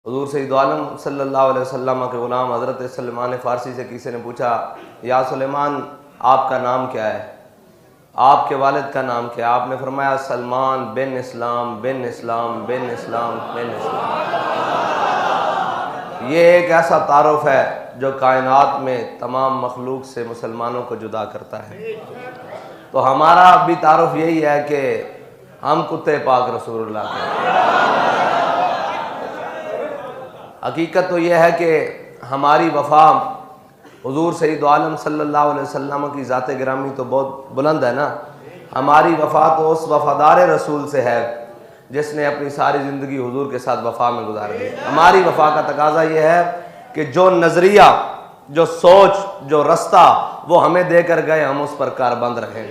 حضور سید عالم صلی اللہ علیہ وسلم کے غلام حضرت سلمان فارسی سے کسی نے پوچھا، یا سلیمان آپ کا نام کیا ہے؟ آپ کے والد کا نام کیا ہے؟ آپ نے فرمایا سلمان بن اسلام بن اسلام بن اسلام بن اسلام۔ یہ ایک ایسا تعارف ہے جو کائنات میں تمام مخلوق سے مسلمانوں کو جدا کرتا ہے۔ تو ہمارا بھی تعارف یہی ہے کہ ہم کتے پاک رسول اللہ کے۔ حقیقت تو یہ ہے کہ ہماری وفا حضور سید عالم صلی اللہ علیہ وسلم کی ذات گرامی تو بہت بلند ہے نا۔ ہماری وفا تو اس وفادار رسول سے ہے جس نے اپنی ساری زندگی حضور کے ساتھ وفا میں گزار دی۔ ہماری وفا کا تقاضا یہ ہے کہ جو نظریہ، جو سوچ، جو رستہ وہ ہمیں دے کر گئے ہم اس پر کاربند رہیں،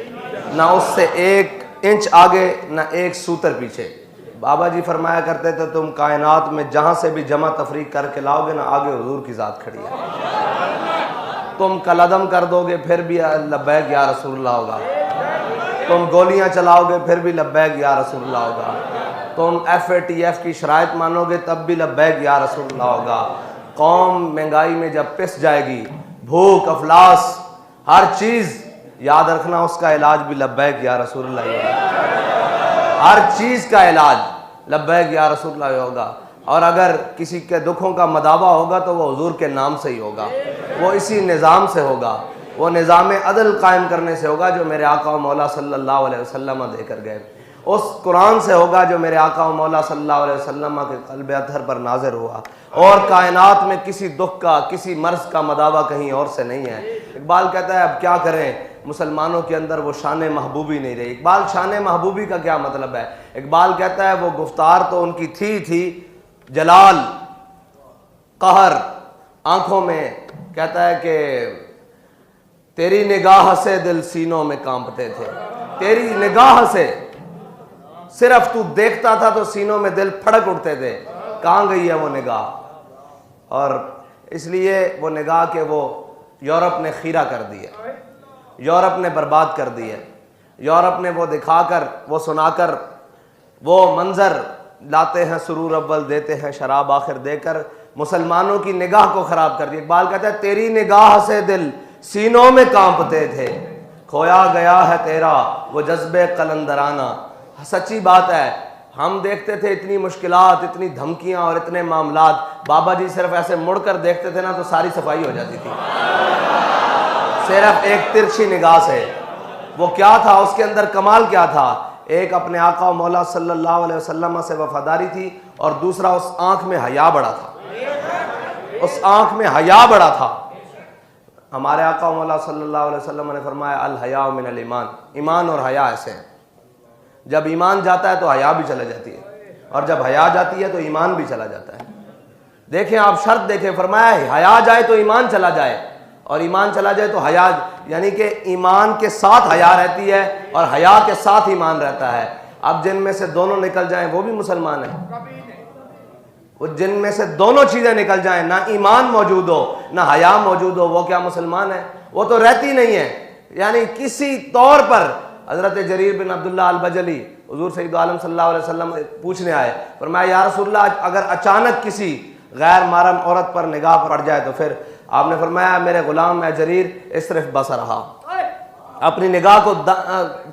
نہ اس سے ایک انچ آگے نہ ایک سوتر پیچھے۔ بابا جی فرمایا کرتے تھے تم کائنات میں جہاں سے بھی جمع تفریق کر کے لاؤ گے نا، آگے حضور کی ذات کھڑی ہے۔ تم قلعدم کر دو گے پھر بھی لبیک یا رسول اللہ ہوگا، تم گولیاں چلاؤ گے پھر بھی لبیک یا رسول اللہ ہوگا، تم FATF کی شرائط مانو گے تب بھی لبیک یا رسول اللہ ہوگا۔ قوم مہنگائی میں جب پس جائے گی، بھوک افلاس ہر چیز، یاد رکھنا اس کا علاج بھی لبیک یا رسول اللہ ہوگا۔ ہر چیز کا علاج لبیک یا رسول اللہ ہوگا، اور اگر کسی کے دکھوں کا مداوع ہوگا تو وہ حضور کے نام سے ہی ہوگا، وہ اسی نظام سے ہوگا، وہ نظام عدل قائم کرنے سے ہوگا جو میرے آقا و مولا صلی اللہ علیہ وسلم دے کر گئے، اس قرآن سے ہوگا جو میرے آقا و مولا صلی اللہ علیہ وسلم کے قلب اطہر پر نازل ہوا، اور کائنات میں کسی دکھ کا، کسی مرض کا مداوع کہیں اور سے نہیں ہے۔ اقبال کہتا ہے اب کیا کریں، مسلمانوں کے اندر وہ شان محبوبی نہیں رہی۔ اقبال شان محبوبی کا کیا مطلب ہے؟ اقبال کہتا ہے وہ گفتار تو ان کی تھی جلال قہر آنکھوں میں، کہتا ہے کہ تیری نگاہ سے دل سینوں میں کانپتے تھے، تیری نگاہ سے صرف تو دیکھتا تھا تو سینوں میں دل پھڑک اٹھتے تھے۔ کہاں گئی ہے وہ نگاہ؟ اور اس لیے وہ نگاہ کہ وہ یورپ نے خیرہ کر دی ہے، یورپ نے برباد کر دی ہے، یورپ نے وہ دکھا کر، وہ سنا کر، وہ منظر لاتے ہیں سرور اول دیتے ہیں شراب آخر دے کر، مسلمانوں کی نگاہ کو خراب کر دی۔ اقبال کہتا ہے تیری نگاہ سے دل سینوں میں کانپتے تھے، کھویا گیا ہے تیرا وہ جذبے قلندرانہ۔ سچی بات ہے، ہم دیکھتے تھے اتنی مشکلات، اتنی دھمکیاں اور اتنے معاملات، بابا جی صرف ایسے مڑ کر دیکھتے تھے نا تو ساری صفائی ہو جاتی تھی، صرف ایک ترچھی نگاہ سے۔ وہ کیا تھا اس کے اندر؟ کمال کیا تھا؟ ایک اپنے آقا و مولا صلی اللہ علیہ وسلم سے وفاداری تھی، اور دوسرا اس آنکھ میں حیا بڑا تھا، اس آنکھ میں حیا بڑا تھا۔ ہمارے آقا و مولا صلی اللہ علیہ وسلم نے فرمایا الحیاء من الایمان، ایمان اور حیا ایسے ہیں، جب ایمان جاتا ہے تو حیا بھی چلا جاتی ہے، اور جب حیا جاتی ہے تو ایمان بھی چلا جاتا ہے۔ دیکھیں آپ شرط دیکھیں، فرمایا حیا جائے تو ایمان چلا جائے، اور ایمان چلا جائے تو حیا، یعنی کہ ایمان کے ساتھ حیا رہتی ہے اور حیا کے ساتھ ایمان رہتا ہے۔ اب جن میں سے دونوں نکل جائیں وہ بھی مسلمان ہیں، وہ جن میں سے دونوں چیزیں نکل جائیں، نہ ایمان موجود ہو نہ حیا موجود ہو، وہ کیا مسلمان ہے؟ وہ تو رہتی نہیں ہے۔ یعنی کسی طور پر حضرت جریر بن عبداللہ البجلی حضور سید عالم صلی اللہ علیہ وسلم پوچھنے آئے، فرمایا یا رسول اللہ اگر اچانک کسی غیر محرم عورت پر نگاہ پڑ جائے تو پھر؟ آپ نے فرمایا میرے غلام اے جریر اصرف بصرہا، اپنی نگاہ کو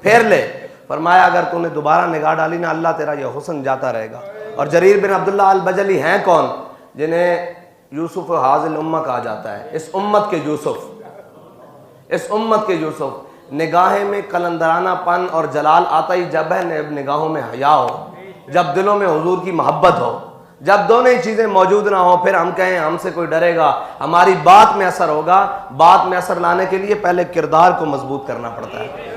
پھیر لے۔ فرمایا اگر تو نے دوبارہ نگاہ ڈالی نا اللہ تیرا یہ حسن جاتا رہے گا۔ اور جریر بن عبداللہ البجلی ہیں کون؟ جنہیں یوسف حاضل امہ کہا جاتا ہے، اس امت کے یوسف، اس امت کے یوسف۔ نگاہیں میں قلندرانہ پن اور جلال آتا ہی جب ہے نگاہوں میں حیا ہو، جب دلوں میں حضور کی محبت ہو، جب دونوں ہی چیزیں موجود نہ ہوں پھر ہم کہیں ہم سے کوئی ڈرے گا، ہماری بات میں اثر ہوگا۔ بات میں اثر لانے کے لیے پہلے کردار کو مضبوط کرنا پڑتا ہے،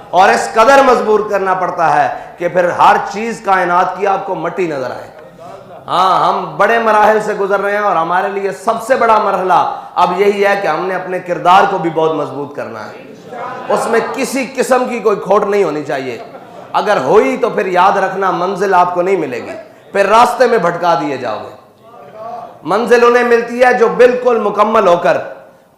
اور اس قدر مضبوط کرنا پڑتا ہے کہ پھر ہر چیز کائنات کی آپ کو مٹی نظر آئے۔ ہاں ہم بڑے مراحل سے گزر رہے ہیں، اور ہمارے لیے سب سے بڑا مرحلہ اب یہی ہے کہ ہم نے اپنے کردار کو بھی بہت مضبوط کرنا ہے، اس میں کسی قسم کی کوئی کھوٹ نہیں ہونی چاہیے۔ اگر ہوئی تو پھر یاد رکھنا منزل آپ کو نہیں ملے گی، پھر راستے میں بھٹکا دیے جاؤ گے۔ منزل انہیں ملتی ہے جو بالکل مکمل ہو کر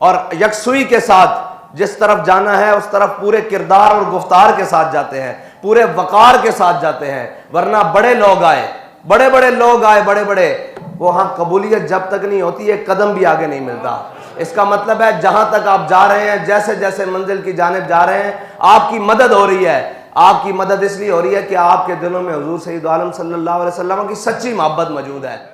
اور یکسوئی کے ساتھ جس طرف جانا ہے اس طرف پورے کردار اور گفتار کے ساتھ جاتے ہیں، پورے وقار کے ساتھ جاتے ہیں۔ ورنہ بڑے لوگ آئے، بڑے بڑے لوگ آئے، بڑے بڑے وہاں قبولیت جب تک نہیں ہوتی ایک قدم بھی آگے نہیں ملتا۔ اس کا مطلب ہے جہاں تک آپ جا رہے ہیں، جیسے جیسے منزل کی جانب جا رہے ہیں، آپ کی مدد ہو رہی ہے۔ آپ کی مدد اس لیے ہو رہی ہے کہ آپ کے دلوں میں حضور سید عالم صلی اللہ علیہ وسلم کی سچی محبت موجود ہے۔